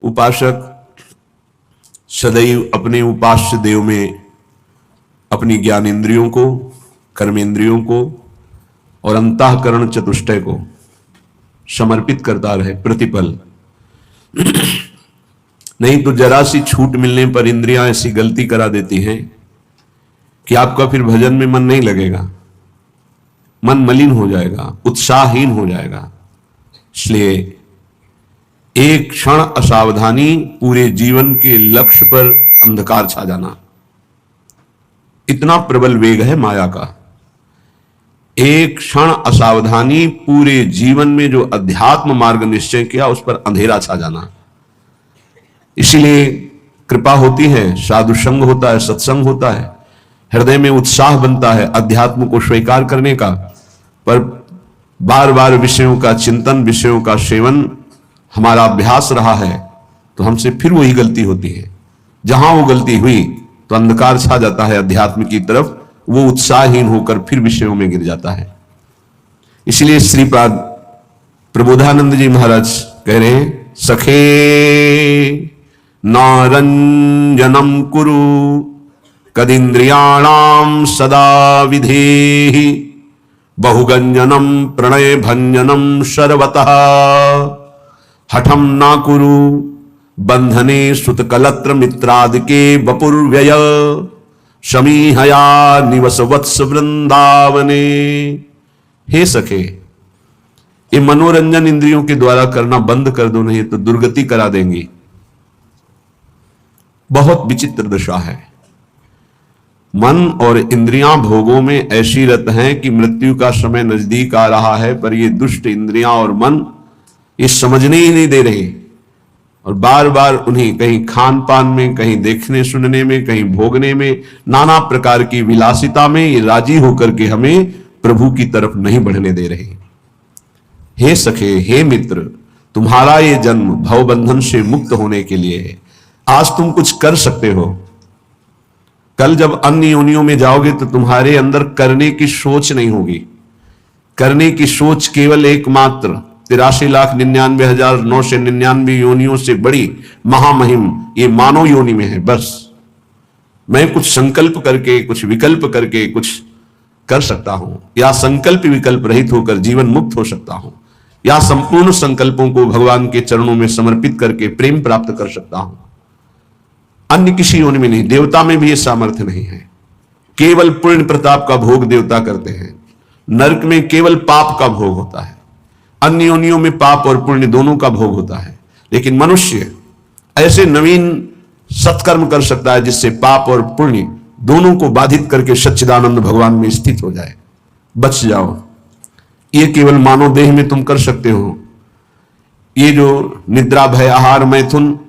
उपासक सदैव अपने उपास्य देव में अपनी ज्ञानेंद्रियों को, कर्मेंद्रियों को और अंतःकरण चतुष्टय को समर्पित करता रहे प्रतिपल। नहीं तो जरा सी छूट मिलने पर इंद्रियां ऐसी गलती करा देती हैं कि आपका फिर भजन में मन नहीं लगेगा, मन मलिन हो जाएगा, उत्साहहीन हो जाएगा। इसलिए एक क्षण असावधानी पूरे जीवन के लक्ष्य पर अंधकार छा जाना, इतना प्रबल वेग है माया का। एक क्षण असावधानी पूरे जीवन में जो अध्यात्म मार्ग निश्चय किया उस पर अंधेरा छा जाना। इसीलिए कृपा होती है, साधु संग होता है, सत्संग होता है, हृदय में उत्साह बनता है अध्यात्म को स्वीकार करने का। पर बार बार विषयों का चिंतन, विषयों का सेवन हमारा अभ्यास रहा है तो हमसे फिर वही गलती होती है। जहां वो गलती हुई तो अंधकार छा जाता है अध्यात्म की तरफ, वो उत्साहहीन होकर फिर विषयों में गिर जाता है। इसलिए श्रीपाद प्रबोधानंद जी महाराज कह रहे हैं, सखे नारंजनम कुरु कदिंद्रियाणाम सदा विधेहि बहुगंजनम प्रणय भंजनम शर्वतः हठम ना कुरु बंधने सुतकलत्र मित्रादिके बपुर्व्यय शमीहया निवस वत्स वृंदावने। हे सखे, ये मनोरंजन इंद्रियों के द्वारा करना बंद कर दो, नहीं तो दुर्गति करा देंगी। बहुत विचित्र दशा है। मन और इंद्रियां भोगों में ऐसी रत हैं कि मृत्यु का समय नजदीक आ रहा है, पर ये दुष्ट इंद्रियां और मन ये समझने ही नहीं दे रहे और बार बार उन्हें कहीं खान पान में, कहीं देखने सुनने में, कहीं भोगने में, नाना प्रकार की विलासिता में ये राजी होकर के हमें प्रभु की तरफ नहीं बढ़ने दे रहे। हे सखे, हे मित्र, तुम्हारा ये जन्म भवबंधन से मुक्त होने के लिए है। आज तुम कुछ कर सकते हो, कल जब अन्य योनियों में जाओगे तो तुम्हारे अंदर करने की सोच नहीं होगी। करने की सोच केवल एकमात्र 83,99,999 योनियों से बड़ी महामहिम ये मानव योनि में है। बस मैं कुछ संकल्प करके, कुछ विकल्प करके कुछ कर सकता हूं, या संकल्प विकल्प रहित होकर जीवन मुक्त हो सकता हूं, या संपूर्ण संकल्पों को भगवान के चरणों में समर्पित करके प्रेम प्राप्त कर सकता हूं। अन्य किसी योनि में नहीं। देवता में भी ये सामर्थ्य नहीं है। केवल पुण्य प्रताप का भोग देवता करते हैं। नरक में केवल पाप का भोग होता है। अन्य योनियों में पाप और पुण्य दोनों का भोग होता है। लेकिन मनुष्य ऐसे नवीन सत्कर्म कर सकता है जिससे पाप और पुण्य दोनों को बाधित करके सच्चिदानंद भगवान में स्थित हो जाए, बच जाओ। ये केवल मानव देह में तुम कर सकते हो। ये जो निद्रा, भय, आहार, मैथुन,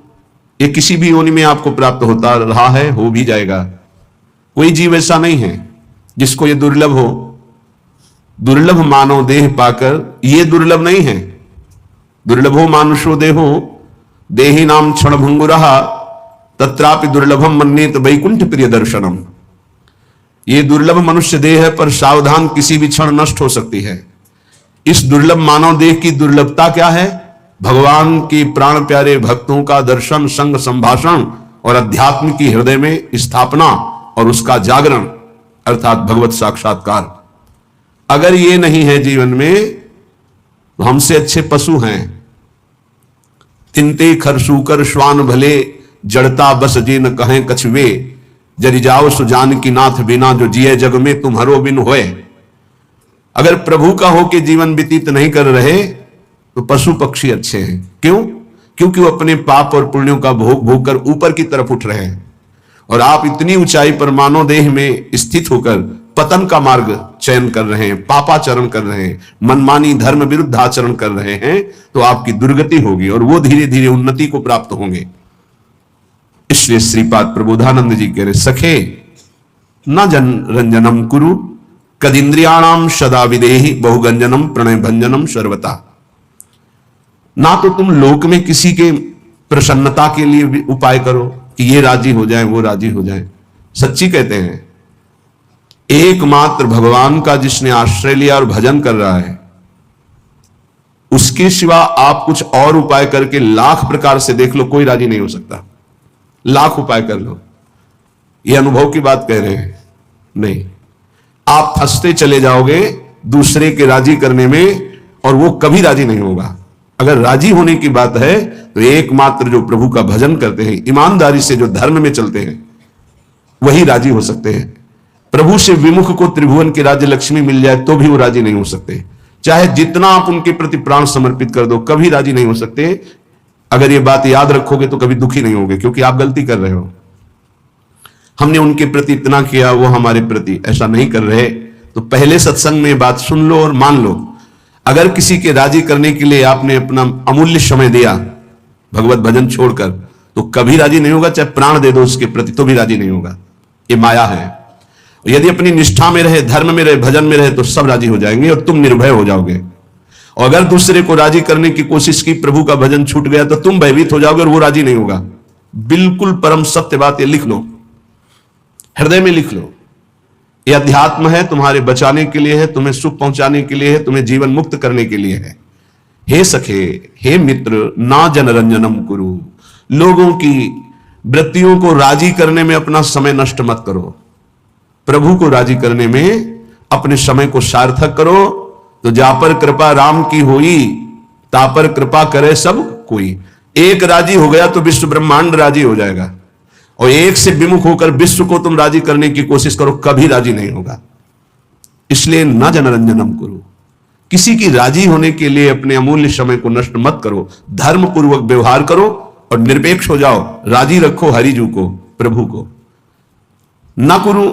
ये किसी भी योनि में आपको प्राप्त होता रहा है, हो भी जाएगा। कोई जीव ऐसा नहीं है जिसको ये दुर्लभ हो। दुर्लभ मानव देह पाकर, ये दुर्लभ नहीं है। दुर्लभो मानुषो देहो देहि नाम क्षण भंगुरहा तत्रापि दुर्लभम मन्येत वैकुंठ प्रिय दर्शनम। ये दुर्लभ मनुष्य देह है, पर सावधान, किसी भी क्षण नष्ट हो सकती है। इस दुर्लभ मानव देह की दुर्लभता क्या है? भगवान के प्राण प्यारे भक्तों का दर्शन, संग, संभाषण और अध्यात्म की हृदय में स्थापना और उसका जागरण अर्थात भगवत साक्षात्कार। अगर ये नहीं है जीवन में तो हमसे अच्छे पशु हैं। तिनते खरसूकर श्वान भले जड़ता बस जे न कहें कछुए जरि जाओ सुजान की नाथ बिना जो जिए जग में तुम हरो बिन होए। अगर प्रभु का होके जीवन व्यतीत नहीं कर रहे तो पशु पक्षी अच्छे हैं। क्यों? क्योंकि वो अपने पाप और पुण्यों का भोग भोग कर ऊपर की तरफ उठ रहे हैं, और आप इतनी ऊंचाई पर मानव देह में स्थित होकर पतन का मार्ग चयन कर रहे हैं, पापाचरण कर रहे हैं, मनमानी धर्म विरुद्ध आचरण कर रहे हैं, तो आपकी दुर्गति होगी और वो धीरे धीरे उन्नति को प्राप्त होंगे। इसलिए श्रीपाद प्रबोधानंद जी कह रहे, सखे न जन रंजनम कुरु कदिंद्रियाणाम सदा विदेहि बहुगंजनम प्रणय भंजनम सर्वता। ना तो तुम लोक में किसी के प्रसन्नता के लिए भी उपाय करो कि ये राजी हो जाए, वो राजी हो जाए। सच्ची कहते हैं, एकमात्र भगवान का जिसने आश्रय लिया और भजन कर रहा है उसके सिवा आप कुछ और उपाय करके लाख प्रकार से देख लो, कोई राजी नहीं हो सकता। लाख उपाय कर लो, ये अनुभव की बात कह रहे हैं, नहीं। आप फंसते चले जाओगे दूसरे के राजी करने में, और वो कभी राजी नहीं होगा। अगर राजी होने की बात है तो एकमात्र जो प्रभु का भजन करते हैं, ईमानदारी से जो धर्म में चलते हैं, वही राजी हो सकते हैं। प्रभु से विमुख को त्रिभुवन की राज्य लक्ष्मी मिल जाए तो भी वो राजी नहीं हो सकते। चाहे जितना आप उनके प्रति प्राण समर्पित कर दो, कभी राजी नहीं हो सकते। अगर ये बात याद रखोगे तो कभी दुखी नहीं होगे, क्योंकि आप गलती कर रहे हो। हमने उनके प्रति इतना किया, वो हमारे प्रति ऐसा नहीं कर रहे। तो पहले सत्संग में बात सुन लो और मान लो। अगर किसी के राजी करने के लिए आपने अपना अमूल्य समय दिया भगवत भजन छोड़कर, तो कभी राजी नहीं होगा। चाहे प्राण दे दो उसके प्रति तो भी राजी नहीं होगा। ये माया है। यदि अपनी निष्ठा में रहे, धर्म में रहे, भजन में रहे, तो सब राजी हो जाएंगे और तुम निर्भय हो जाओगे। और अगर दूसरे को राजी करने की कोशिश की, प्रभु का भजन छूट गया, तो तुम भयभीत हो जाओगे और वो राजी नहीं होगा। बिल्कुल परम सत्य बात, ये लिख लो, हृदय में लिख लो। ये अध्यात्म है, तुम्हारे बचाने के लिए है, तुम्हें सुख पहुंचाने के लिए है, तुम्हें जीवन मुक्त करने के लिए है। हे सखे, हे मित्र, ना जनरंजनम कुरु। लोगों की वृत्तियों को राजी करने में अपना समय नष्ट मत करो। प्रभु को राजी करने में अपने समय को सार्थक करो। तो जा पर कृपा राम की होई, ता पर कृपा करे सब कोई। एक राजी हो गया तो विश्व ब्रह्मांड राजी हो जाएगा। और एक से विमुख होकर विश्व को तुम राजी करने की कोशिश करो, कभी राजी नहीं होगा। इसलिए न जनरंजनम करो। किसी की राजी होने के लिए अपने अमूल्य समय को नष्ट मत करो। धर्म पूर्वक व्यवहार करो और निरपेक्ष हो जाओ। राजी रखो हरिजू को, प्रभु को। न कुरु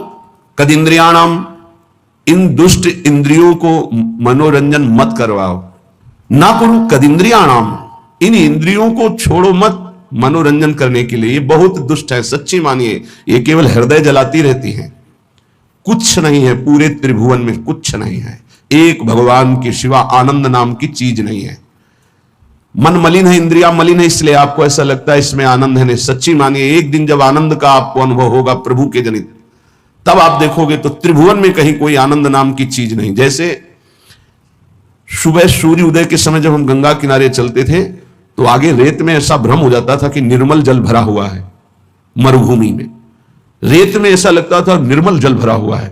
कदिंद्रियाणाम, इन दुष्ट इंद्रियों को मनोरंजन मत करवाओ। ना कुरु कदिंद्रियाणाम, इन इंद्रियों को छोड़ो मत मनोरंजन करने के लिए। ये बहुत दुष्ट है, सच्ची मानिए। ये केवल हृदय जलाती रहती हैं। कुछ नहीं है पूरे त्रिभुवन में, कुछ नहीं है। एक भगवान के सिवा आनंद नाम की चीज नहीं है। मन मलिन है, इंद्रिया मलिन है, इसलिए आपको ऐसा लगता है इसमें आनंद है। नहीं, सच्ची मानिए, एक दिन जब आनंद का आपको अनुभव होगा प्रभु के जनित, तब आप देखोगे तो त्रिभुवन में कहीं कोई आनंद नाम की चीज नहीं। जैसे सुबह सूर्य उदय के समय जब हम गंगा किनारे चलते थे, तो आगे रेत में ऐसा भ्रम हो जाता था कि निर्मल जल भरा हुआ है। मरुभूमि में रेत में ऐसा लगता था निर्मल जल भरा हुआ है।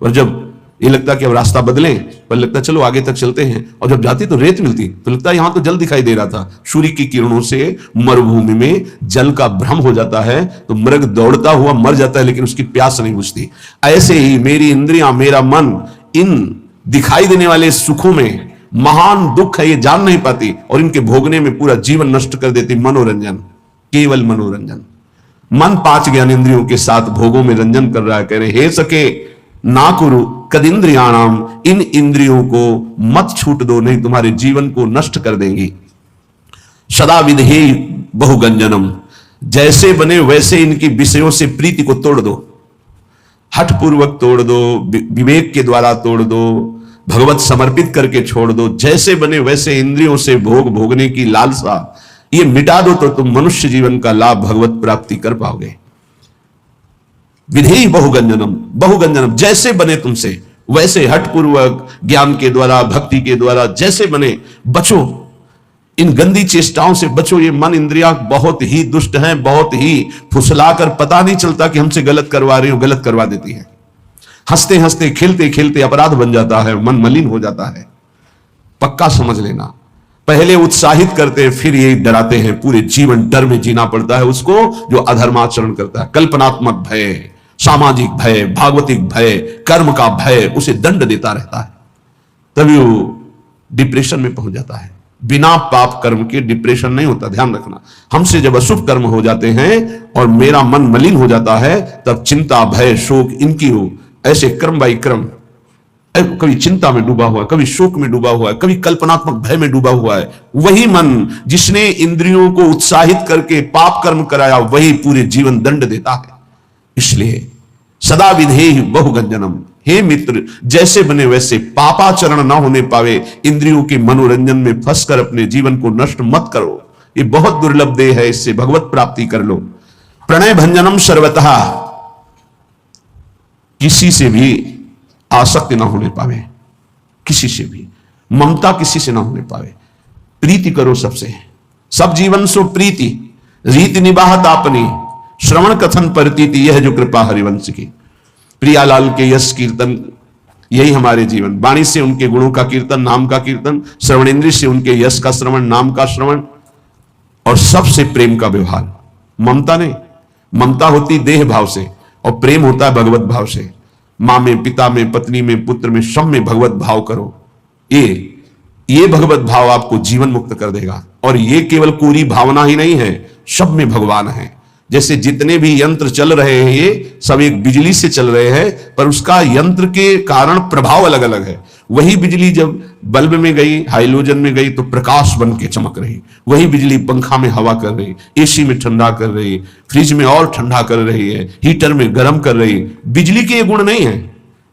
और जब ये लगता कि अब रास्ता बदलें, पर लगता चलो आगे तक चलते हैं, और जब जाती तो रेत मिलती, तो लगता यहां तो जल दिखाई दे रहा था। सूर्य की किरणों से मरुभूमि में जल का भ्रम हो जाता है, तो मृग दौड़ता हुआ मर जाता है, लेकिन उसकी प्यास नहीं बुझती। ऐसे ही मेरी इंद्रियां, मेरा मन, इन दिखाई देने वाले सुखों में महान दुख है, ये जान नहीं पाती, और इनके भोगने में पूरा जीवन नष्ट कर देती। मनोरंजन, केवल मनोरंजन। मन पांच ज्ञानेंद्रियों के साथ भोगों में रंजन कर रहा है। कह रहे हे सके ना कुरु कदिंद्रियाणाम, इन इंद्रियों को मत छूट दो, नहीं तुम्हारे जीवन को नष्ट कर देंगी। सदा विधेय बहुगंजनम, जैसे बने वैसे इनकी विषयों से प्रीति को तोड़ दो। हठ पूर्वक तोड़ दो, विवेक के द्वारा तोड़ दो, भगवत समर्पित करके छोड़ दो। जैसे बने वैसे इंद्रियों से भोग भोगने की लालसा ये मिटा दो, तो तुम मनुष्य जीवन का लाभ भगवत प्राप्ति कर पाओगे। विधेय बहुगंजनम, बहुगंजनम, जैसे बने तुमसे वैसे, हठपूर्वक ज्ञान के द्वारा, भक्ति के द्वारा, जैसे बने बचो। इन गंदी चेष्टाओं से बचो। ये मन इंद्रियां बहुत ही दुष्ट हैं, बहुत ही फुसलाकर पता नहीं चलता कि हमसे गलत करवा रही हो, गलत करवा देती है। हंसते हंसते खेलते खेलते अपराध बन जाता है, मन मलिन हो जाता है। पक्का समझ लेना, पहले उत्साहित करते हैं, फिर ये डराते हैं। पूरे जीवन डर में जीना पड़ता है उसको जो अधर्माचरण करता है। कल्पनात्मक भय, सामाजिक भय, भागवतिक भय, कर्म का भय उसे दंड देता रहता है। तभी वो डिप्रेशन में पहुंच जाता है। बिना पाप कर्म के डिप्रेशन नहीं होता, ध्यान रखना। हमसे जब अशुभ कर्म हो जाते हैं और मेरा मन मलिन हो जाता है, तब चिंता, भय, शोक इनकी हो, ऐसे क्रम बाई क्रम, कभी चिंता में डूबा हुआ है, कभी शोक में डूबा हुआ है, कभी कल्पनात्मक भय में डूबा हुआ है। वही मन जिसने इंद्रियों को उत्साहित करके पाप कर्म कराया, वही पूरे जीवन दंड देता है। इसलिए सदा विधेय बहुगंजनम, हे मित्र, जैसे बने वैसे, पापाचरण ना होने पावे। इंद्रियों के मनोरंजन में फंसकर अपने जीवन को नष्ट मत करो। ये बहुत दुर्लभ देह है, इससे भगवत प्राप्ति कर लो। प्रणय भंजनम सर्वतः, किसी से भी आसक्ति ना होने पावे, किसी से भी ममता किसी से ना होने पावे। प्रीति करो सबसे, सब जीवन सो प्रीति, रीति निबाहत आपनी, श्रवण कथन परतीति, यह जो कृपा हरिवंश की। प्रियालाल के यश कीर्तन, यही हमारे जीवन। वाणी से उनके गुणों का कीर्तन, नाम का कीर्तन, श्रवणेन्द्रिय से उनके यश का श्रवण, नाम का श्रवण, और सबसे प्रेम का व्यवहार। ममता नहीं, ममता होती देह भाव से और प्रेम होता है भगवत भाव से। मां में, पिता में, पत्नी में, पुत्र में, सब में भगवत भाव करो। ये भगवत भाव आपको जीवन मुक्त कर देगा। और ये केवल कोरी भावना ही नहीं है, सब में भगवान है। जैसे जितने भी यंत्र चल रहे हैं ये सब एक बिजली से चल रहे हैं, पर उसका यंत्र के कारण प्रभाव अलग अलग है। वही बिजली जब बल्ब में गई, हाइलोजन में गई, तो प्रकाश बन के चमक रही। वही बिजली पंखा में हवा कर रही, एसी में ठंडा कर रही, फ्रिज में और ठंडा कर रही है, हीटर में गर्म कर रही। बिजली के ये गुण नहीं है,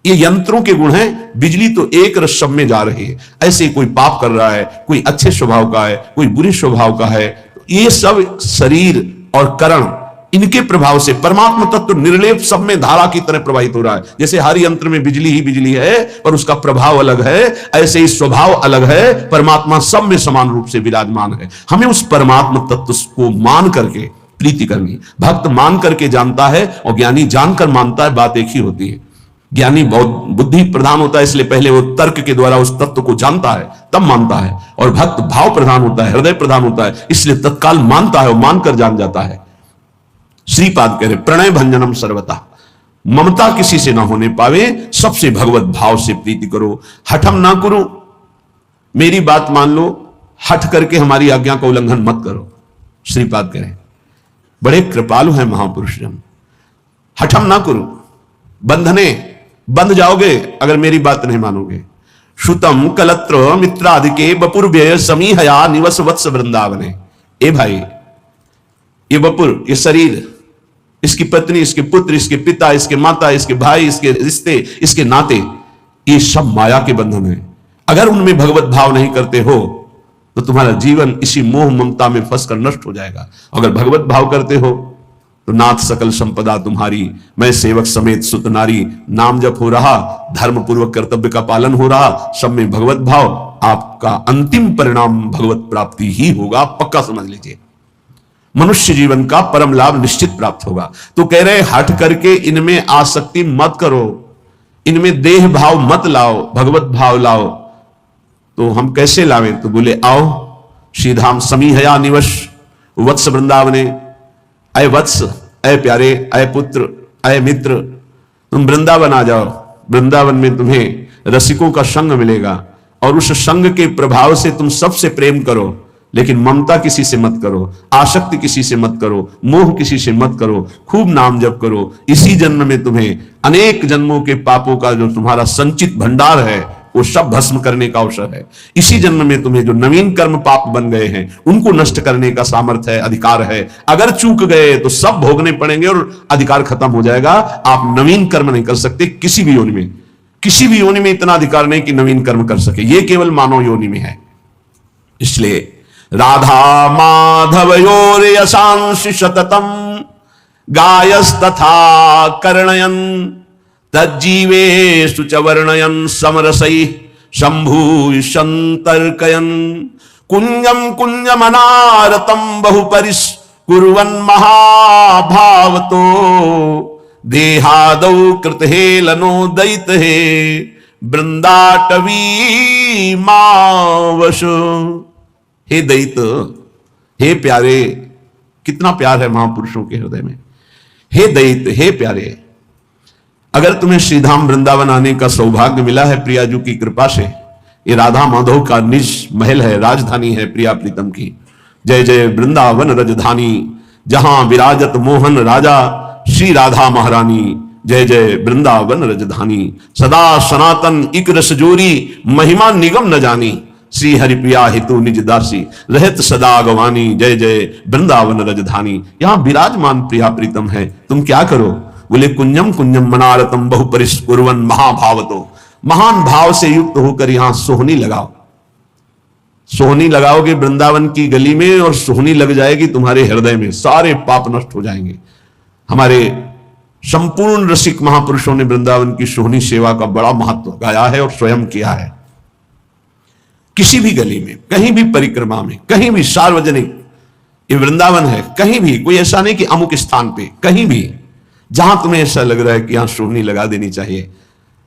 ये यंत्रों के गुण हैं। बिजली तो एक रस सब में जा रही है। ऐसे कोई पाप कर रहा है, कोई अच्छे स्वभाव का है, कोई बुरे स्वभाव का है। ये सब शरीर और करण, इनके प्रभाव से परमात्मा तत्व निर्लेप सब में धारा की तरह प्रवाहित हो रहा है। जैसे हर यंत्र में बिजली ही बिजली है, पर उसका प्रभाव अलग है, ऐसे ही स्वभाव अलग है। परमात्मा सब में समान रूप से विराजमान है। हमें उस परमात्मा तत्व को मान करके प्रीति करनी। भक्त मान करके जानता है और ज्ञानी जानकर मानता है, बात एक ही होती है। ज्ञानी बहुत बुद्धि प्रधान होता है, इसलिए पहले वो तर्क के द्वारा उस तत्व को जानता है, तब मानता है। और भक्त भाव प्रधान होता है, हृदय प्रधान होता है, इसलिए तत्काल मानता है और मानकर जान जाता है। श्रीपाद कह रहे प्रणय भंजनम सर्वथा, ममता किसी से ना होने पावे, सबसे भगवत भाव से प्रीति करो। हठम ना करो, मेरी बात मान लो, हठ करके हमारी आज्ञा का उल्लंघन मत करो। श्रीपाद कह रहे बड़े कृपालु हैं महापुरुष जन। हठम ना करो, बंधने बंध जाओगे अगर मेरी बात नहीं मानोगे। श्रुतम कलत्र मित्रादिके बपुर्व्यय समीहया निवस वत्स वृंदावने। ए भाई, ये बपुर, ये शरीर, इसकी पत्नी, इसके पुत्र, इसके पिता, इसके माता, इसके भाई, इसके रिश्ते, इसके नाते, ये सब माया के बंधन है। अगर उनमें भगवत भाव नहीं करते हो तो तुम्हारा जीवन इसी मोह ममता में फंसकर नष्ट हो जाएगा। अगर भगवत भाव करते हो तो नाथ सकल संपदा तुम्हारी, मैं सेवक समेत सुत नारी। नाम जप हो रहा, धर्म पूर्वक कर्तव्य का पालन हो रहा, सब में भगवत भाव, आपका अंतिम परिणाम भगवत प्राप्ति ही होगा, पक्का समझ लीजिए। मनुष्य जीवन का परम लाभ निश्चित प्राप्त होगा। तो कह रहे हट करके इनमें आसक्ति मत करो, इनमें देह भाव मत लाओ, भगवत भाव लाओ। तो हम कैसे लावें? तो बोले आओ श्रीधाम समीहया निवश वत्स वृंदावने। अय वत्स, अय प्यारे, अय पुत्र, अय मित्र, तुम वृंदावन आ जाओ। वृंदावन में तुम्हें रसिकों का संग मिलेगा और उस संग के प्रभाव से तुम सबसे प्रेम करो, लेकिन ममता किसी से मत करो, आसक्ति किसी से मत करो, मोह किसी से मत करो। खूब नाम जप करो। इसी जन्म में तुम्हें अनेक जन्मों के पापों का जो तुम्हारा संचित भंडार है वो सब भस्म करने का अवसर है। इसी जन्म में तुम्हें जो नवीन कर्म पाप बन गए हैं उनको नष्ट करने का सामर्थ्य है, अधिकार है। अगर चूक गए तो सब भोगने पड़ेंगे और अधिकार खत्म हो जाएगा। आप नवीन कर्म नहीं कर सकते किसी भी योनि में। किसी भी योनि में इतना अधिकार नहीं कि नवीन कर्म कर सके, ये केवल मानव योनि में है। इसलिए राधा माधवयोर यशांश सततम गायस्तथा कर्णयन तज्जीवेषु च वर्णयन समरसै शंभूषंतर्कयन कुंजम कुंजमनारतम बहुपरिस्कुर्वन् महाभावतो देहादौ कृतहेलनो दैत हे वृंदाटवी मावश। हे दैत, हे प्यारे, कितना प्यार है महापुरुषों के हृदय में। हे दैत, हे प्यारे, अगर तुम्हें श्रीधाम वृंदावन आने का सौभाग्य मिला है प्रियाजू की कृपा से, ये राधा माधव का निज महल है, राजधानी है प्रिया प्रीतम की। जय जय वृंदावन रजधानी, जहां विराजत मोहन राजा श्री राधा महारानी। जय जय वृंदावन रजधानी, सदा सनातन इक रस जोरी, महिमा निगम न जानी। श्री हरिप्रिया हेतु निज दासी, रहत सदा गवानी। जय जय वृंदावन रजधानी, यहां विराजमान प्रिया प्रीतम है। तुम क्या करो? बोले कुंजम कुंजम मनारतम बहुपरिस्कुर्वन् महाभावतो, महान भाव से युक्त होकर यहां सोहनी लगाओ। सोहनी लगाओगे वृंदावन की गली में और सोहनी लग जाएगी तुम्हारे हृदय में, सारे पाप नष्ट हो जाएंगे। हमारे संपूर्ण रसिक महापुरुषों ने वृंदावन की सोहनी सेवा का बड़ा महत्व गाया है और स्वयं किया है। किसी भी गली में, कहीं भी परिक्रमा में, कहीं भी सार्वजनिक, ये वृंदावन है, कहीं भी, कोई ऐसा नहीं कि अमुक स्थान पे, कहीं भी जहां तुम्हें ऐसा लग रहा है कि यहां सोहनी लगा देनी चाहिए,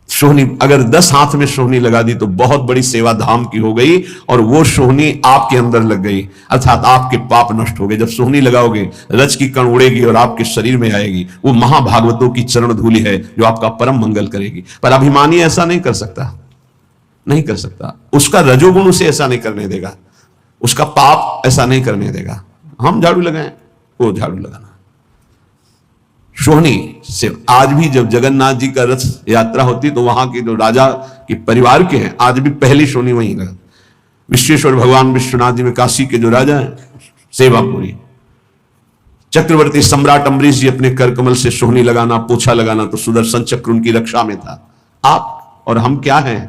सोहनी अगर 10 हाथ में सोहनी लगा दी तो बहुत बड़ी सेवा धाम की हो गई, और वो सोहनी आपके अंदर लग गई, अर्थात आपके पाप नष्ट हो गए। जब सोहनी लगाओगे रज की कण उड़ेगी और आपके शरीर में आएगी, वो महाभागवतों की चरण धूलि है जो आपका परम मंगल करेगी। पर अभिमानी ऐसा नहीं कर सकता, नहीं कर सकता, उसका रजोगुण उसे ऐसा नहीं करने देगा, उसका पाप ऐसा नहीं करने देगा। हम झाड़ू लगाएं, वो झाड़ू लगाना। सोहनी से आज भी जब जगन्नाथ जी का रथ यात्रा होती तो वहां के जो राजा के परिवार के हैं, आज भी पहली सोहनी वहीं लगा। विश्वेश्वर भगवान विश्वनाथ जी में काशी के जो राजा हैं, सेवापुरी चक्रवर्ती सम्राट अम्बरीश जी अपने कर कमल से सोहनी लगाना, पोछा लगाना, तो सुदर्शन चक्र उनकी रक्षा में था। आप और हम क्या हैं?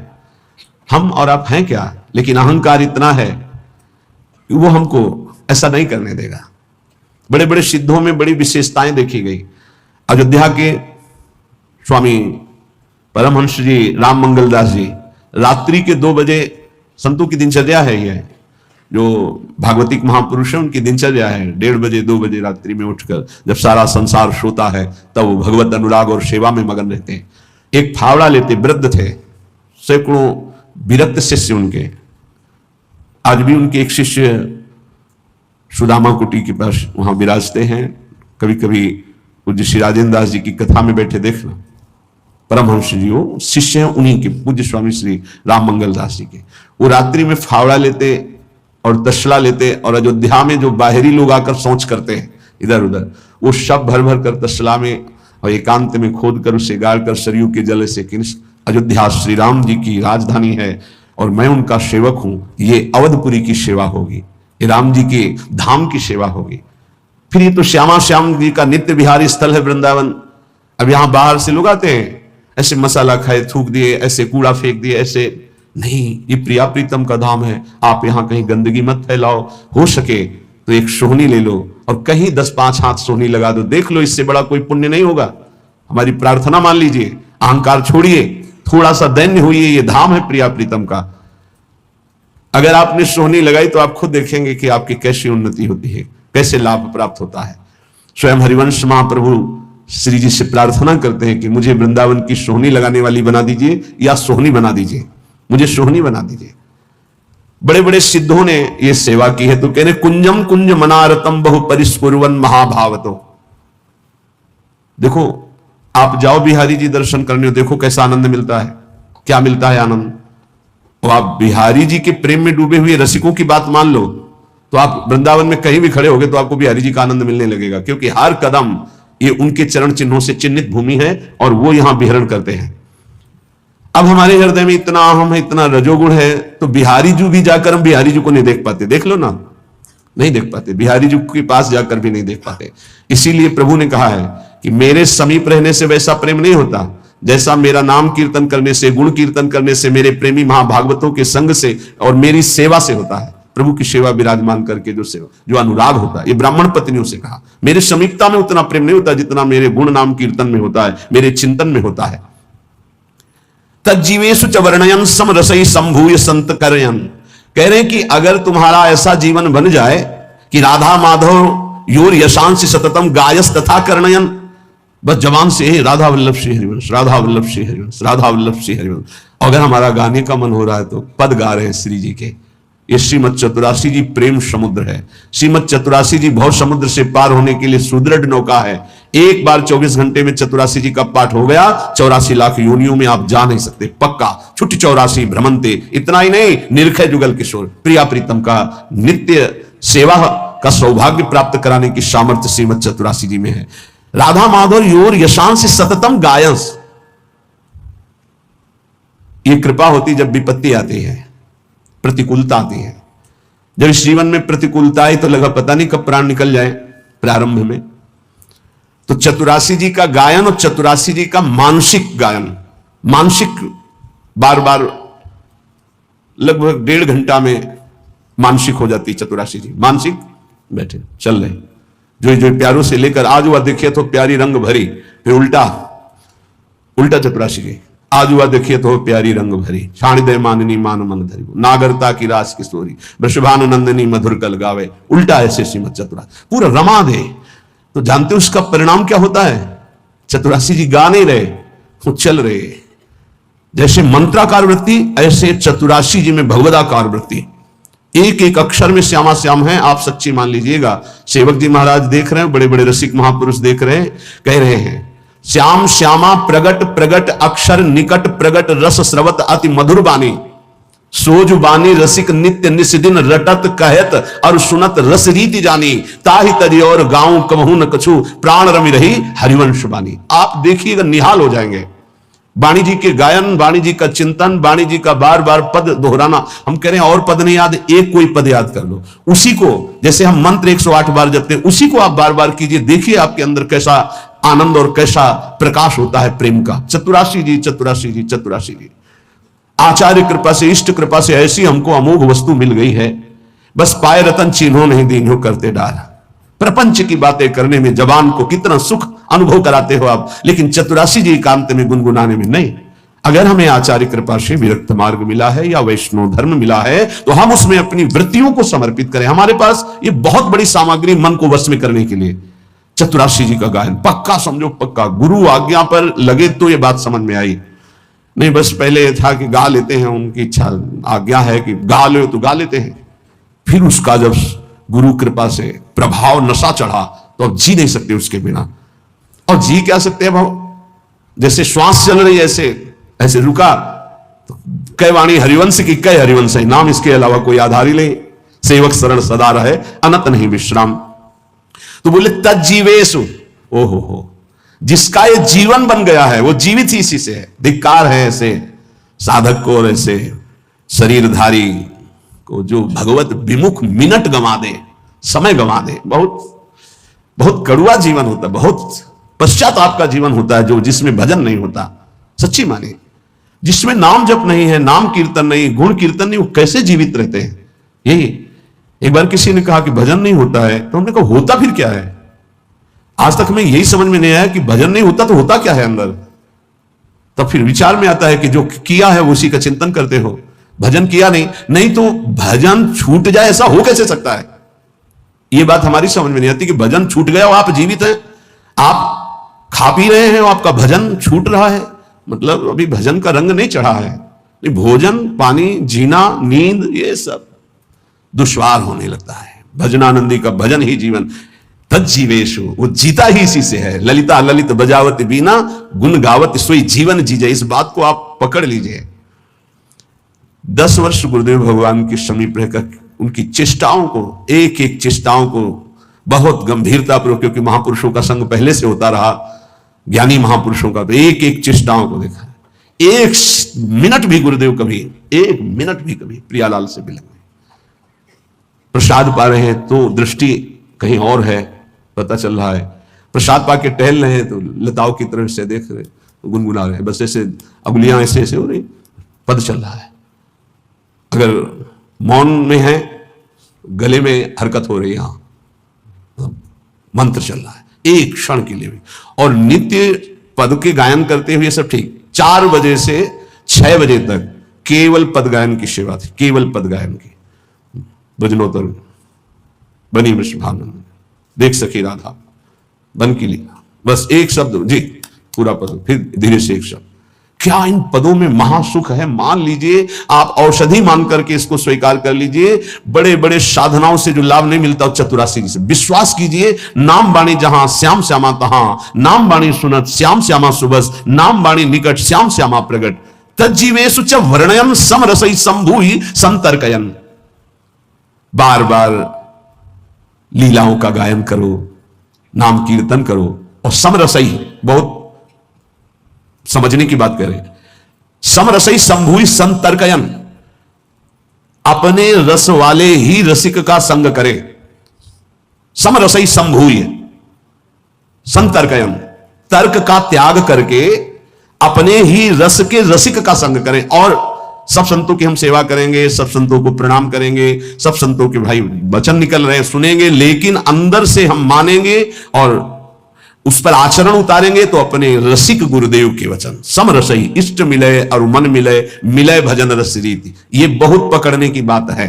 हम और आप हैं क्या? लेकिन अहंकार इतना है कि वो हमको ऐसा नहीं करने देगा। बड़े बड़े सिद्धों में बड़ी विशेषताएं देखी गई। अयोध्या के स्वामी परमहंस जी राम मंगल दास जी रात्रि के 2 बजे, संतों की दिनचर्या है ये, जो भागवतिक महापुरुष है उनकी दिनचर्या है, 1:30 बजे 2 बजे रात्रि में उठकर, जब सारा संसार सोता है तब वो भगवत अनुराग और सेवा में मगन रहते हैं। एक फावड़ा लेते, वृद्ध थे, सैकड़ों विरक्त शिष्य उनके। आज भी उनके एक शिष्य सुदामा कुटी के पास वहां विराजते हैं। कभी कभी पूज्य श्री राजेंद्र दास जी की कथा में बैठे देखना, परमहंस जी वो शिष्य हैं उन्हीं के, पूज्य स्वामी श्री राम मंगल दास जी के। वो रात्रि में फावड़ा लेते और तसला लेते, और अयोध्या में जो बाहरी लोग आकर सोच करते हैं इधर उधर, वो सब भर भर कर तसला में और एकांत में खोद कर उसे गाड़ कर सरयू के जल से, अयोध्या श्री राम जी की राजधानी है और मैं उनका सेवक हूं, ये अवधपुरी की सेवा होगी, ये राम जी के धाम की सेवा होगी। फिर ये तो श्यामा श्याम जी का नित्य विहारी स्थल है वृंदावन। अब यहां बाहर से लोग आते हैं, ऐसे मसाला खाए, थूक दिए, ऐसे कूड़ा फेंक दिए, ऐसे नहीं, ये प्रिया प्रीतम का धाम है, आप यहां कहीं गंदगी मत फैलाओ। हो सके तो एक सोहनी ले लो और कहीं 10-5 हाथ सोहनी लगा दो, देख लो, इससे बड़ा कोई पुण्य नहीं होगा। हमारी प्रार्थना मान लीजिए, अहंकार छोड़िए, थोड़ा सा दैन्य होइए, ये धाम है प्रिया प्रीतम का। अगर आपने सोहनी लगाई तो आप खुद देखेंगे कि आपकी कैसी उन्नति होती है, कैसे लाभ प्राप्त होता है। स्वयं हरिवंश महाप्रभु श्री जी से प्रार्थना करते हैं कि मुझे वृंदावन की सोहनी लगाने वाली बना दीजिए, या सोहनी बना दीजिए, मुझे सोहनी बना दीजिए। बड़े बड़े सिद्धों ने यह सेवा की है, तो कह रहे कुंजम कुंज मनारतम बहु परिस्पुरवन महाभावतो। देखो, आप जाओ बिहारी जी दर्शन करने, देखो कैसा आनंद मिलता है। क्या मिलता है आनंद? और आप बिहारी जी के प्रेम में डूबे हुए रसिकों की बात मान लो, तो आप वृंदावन में कहीं भी खड़े होगे तो आपको बिहारी जी का आनंद मिलने लगेगा, क्योंकि हर कदम ये उनके चरण चिन्हों से चिन्हित भूमि है और वो यहां विहरण करते हैं। अब हमारे हृदय में इतना अहम है, इतना रजोगुण है, तो बिहारी जी भी जाकर हम बिहारी जी को नहीं देख पाते। देख लो ना, नहीं देख पाते, बिहारी जी के पास जाकर भी नहीं देख पाते। इसीलिए प्रभु ने कहा है कि मेरे समीप रहने से वैसा प्रेम नहीं होता जैसा मेरा नाम कीर्तन करने से, गुण कीर्तन करने से, मेरे प्रेमी महाभागवतों के संग से और मेरी सेवा से होता है। प्रभु की सेवा विराजमान करके जो सेवा, जो अनुराग होता है, ये ब्राह्मण पत्नियों से कहा। मेरे समीपता में उतना प्रेम नहीं होता जितना मेरे गुण नाम कीर्तन में होता है, मेरे चिंतन में होता है। तज्जीवेषु च वर्णयन् समरसै संभूय संत करयन्। कह रहे हैं कि अगर तुम्हारा ऐसा जीवन बन जाए कि राधा माधव योर यशांसि सततम गायस तथा कर्णयन्, बस जवान से राधा वल्लभ श्री हरिवंश, राधा वल्लभ श्री हरिवंश, राधा वल्लभ श्री हरिवंश। अगर हमारा गाने का मन हो रहा है तो पद गा रहे हैं श्री जी के। ये श्रीमद चतुरासी जी प्रेम समुद्र है। श्रीमद चतुरासी जी भव समुद्र से पार होने के लिए सुदृढ़ नौका है। एक बार 24 घंटे में चतुरासी जी का पाठ हो गया, 84 लाख योनियों में आप जा नहीं सकते, पक्का। छुट्टी 84 भ्रमंते। इतना ही नहीं, निरखय जुगल किशोर प्रिया प्रीतम का नित्य सेवा का सौभाग्य प्राप्त कराने की सामर्थ्य श्रीमद चतुरासी जी में है। राधा माधव योर यशांसि सततम गायस। ये कृपा होती जब विपत्ति आती है, प्रतिकूलता आती है। जब इस जीवन में प्रतिकूलता आई तो लगा पता नहीं कब प्राण निकल जाए प्रारंभ में। तो चतुरासी जी का गायन और चतुरासी जी का मानसिक गायन, मानसिक बार बार लगभग 1.5 घंटा में मानसिक हो जाती चतुरासी जी। मानसिक बैठे चल रहे, जो जो प्यारों से लेकर आज वह देखिए तो प्यारी रंग भरी, फिर उल्टा उल्टा चतुरासी जी, आज हुआ देखिए तो प्यारी रंग भरी, छाणिदे माननी मान मन धरी, नागरता की रास किशोरी, वृषभानुनंदिनी मधुर कल गावे, उल्टा ऐसे श्रीमद चतुरा, पूरा रमा दे। तो जानते हो उसका परिणाम क्या होता है? चतुरासी जी गा नहीं रहे, वो चल रहे। जैसे मंत्राकार वृत्ति, ऐसे चतुरासी जी में भगवदाकार वृत्ति, एक एक अक्षर में श्यामा श्याम है। आप सच्ची मान लीजिएगा। सेवक जी महाराज देख रहे हैं, बड़े बड़े रसिक महापुरुष देख रहे हैं, कह रहे हैं श्याम श्यामा प्रगट प्रगट अक्षर निकट प्रगट रस स्रवत अति मधुर बानी, सोज बानी रसिक नित्य निस्दिन रटत कहत और सुनत रस रीति जानी, ताहि तरी और गाँव कमहू न कछु प्राण रमि रही हरिवंश बानी। आप देखिएगा निहाल हो जाएंगे। वाणी जी के गायन, वाणी जी का चिंतन, वाणी जी का बार बार पद दोहराना। हम कह रहे हैं और पद नहीं याद, एक कोई पद याद कर लो, उसी को, जैसे हम मंत्र 108 बार जपते हैं, उसी को आप बार बार कीजिए। देखिए आपके अंदर कैसा आनंद और कैसा प्रकाश होता है प्रेम का। चतुरासी जी, चतुरासी जी, चतुरासी जी। आचार्य कृपा से, इष्ट कृपा से ऐसी हमको अमोघ वस्तु मिल गई है, बस पाए रतन चिन्हों नहीं दीन्हों करते डाल। प्रपंच की बातें करने में जवान को कितना सुख अनुभव कराते हो आप, लेकिन चतुरासी जी एकांत में गुनगुनाने में नहीं। अगर हमें आचार्य कृपा से विरक्त मार्ग मिला है या वैष्णव धर्म मिला है, तो हम उसमें अपनी वृत्तियों को समर्पित करें। हमारे पास ये बहुत बड़ी सामग्री मन को वश में करने के लिए। चतुरासी जी का गायन पक्का समझो, पक्का। गुरु आज्ञा पर लगे तो ये बात समझ में आई, नहीं बस पहले था कि गा लेते हैं, उनकी इच्छा आज्ञा है कि गा लो तो गा लेते हैं। फिर उसका जब गुरु कृपा से प्रभाव नशा चढ़ा तो अब जी नहीं सकते उसके बिना। और जी क्या सकते हैं भाव, जैसे श्वास चल रही है ऐसे रुका तो कई वाणी हरिवंश की, कई हरिवंश है नाम, इसके अलावा कोई आधार ही नहीं। सेवक शरण सदा रहे, अनत नहीं विश्राम। तो बोले तज्जीवेशु, ओहो हो, जिसका ये जीवन बन गया है वो जीवित ही इसी से है। धिक्कार है ऐसे साधक को और ऐसे शरीरधारी को जो भगवत विमुख मिनट गंवा दे, समय गंवा दे। बहुत बहुत कड़ुआ जीवन होता है, बहुत पश्चाताप का जीवन होता है जो जिसमें भजन नहीं होता। सच्ची माने, जिसमें नाम जप नहीं है, नाम कीर्तन नहीं, गुण कीर्तन नहीं, वो कैसे जीवित रहते हैं? यही एक बार किसी ने कहा कि भजन नहीं होता है, तो हमने कहा होता फिर क्या है? आज तक हमें यही समझ में नहीं आया कि भजन नहीं होता तो होता क्या है अंदर। तब फिर विचार में आता है कि जो किया है उसी का चिंतन करते हो, भजन किया नहीं तो भजन छूट जाए, ऐसा हो कैसे सकता है? ये बात हमारी समझ में नहीं आती कि भजन छूट गया और आप जीवित हैं, आप खा पी रहे हैं, आपका भजन छूट रहा है, मतलब अभी भजन का रंग नहीं चढ़ा है। भोजन, पानी, जीना, नींद, ये सब दुश्वार होने लगता है। भजनानंदी का भजन ही जीवन। तज्जीवेशु, वो जीता ही इसी से है। ललिता ललित बजावत बीना, गुण गावत सोई जीवन जीजे। इस बात को आप पकड़ लीजिए। 10 वर्ष गुरुदेव भगवान के समीप रहकर उनकी चेष्टाओं को, एक एक चेष्टाओं को बहुत गंभीरता पूर्वक, क्योंकि महापुरुषों का संग पहले से होता रहा, ज्ञानी महापुरुषों का, तो एक एक चेष्टाओं को देखा। एक मिनट भी गुरुदेव कभी, एक मिनट भी कभी प्रियालाल से मिले। प्रसाद पा रहे हैं तो दृष्टि कहीं और है, पता चल रहा है। प्रसाद पा के टहल रहे हैं तो लताओं की तरफ से देख रहे, गुनगुना रहे, बस ऐसे अंगुलियां ऐसे ऐसे हो रही, पद चल रहा है। अगर मौन में है, गले में हरकत हो रही है, यहां मंत्र चल रहा है एक क्षण के लिए भी। और नित्य पद के गायन करते हुए सब ठीक। 4 बजे से 6 बजे तक केवल पद गायन की सेवा थी, केवल पद गायन की। भजनोत्तर बनी वृषभानुनंदिनी, देख सखी राधा बन की लीला, बस एक शब्द जी, पूरा पद, फिर धीरे से एक शब्द। क्या इन पदों में महासुख है। मान लीजिए आप औषधि मान करके इसको स्वीकार कर लीजिए। बड़े बड़े साधनाओं से जो लाभ नहीं मिलता चतुरासी जी से विश्वास कीजिए। नाम बाणी जहां श्याम श्यामा तहां, नाम बाणी सुनत श्याम श्यामा सुबस, नाम बाणी निकट श्याम श्यामा प्रगट, तज्जीवेशु च वर्णयन समरसई संभूहि संतर्कयन। बार बार लीलाओं का गायन करो, नाम कीर्तन करो, और समरसई, बहुत समझने की बात करें, समरसई संभूहि संतर्कयन, अपने रस वाले ही रसिक का संग करे। समरसई संभूहि संतर्कयन, तर्क का त्याग करके अपने ही रस के रसिक का संग करें। और सब संतों की हम सेवा करेंगे, सब संतों को प्रणाम करेंगे, सब संतों के भाई वचन निकल रहे हैं सुनेंगे, लेकिन अंदर से हम मानेंगे और उस पर आचरण उतारेंगे तो अपने रसिक गुरुदेव के वचन सम रसई इष्ट मिले और मन मिले, मिले भजन रस रीति, ये बहुत पकड़ने की बात है।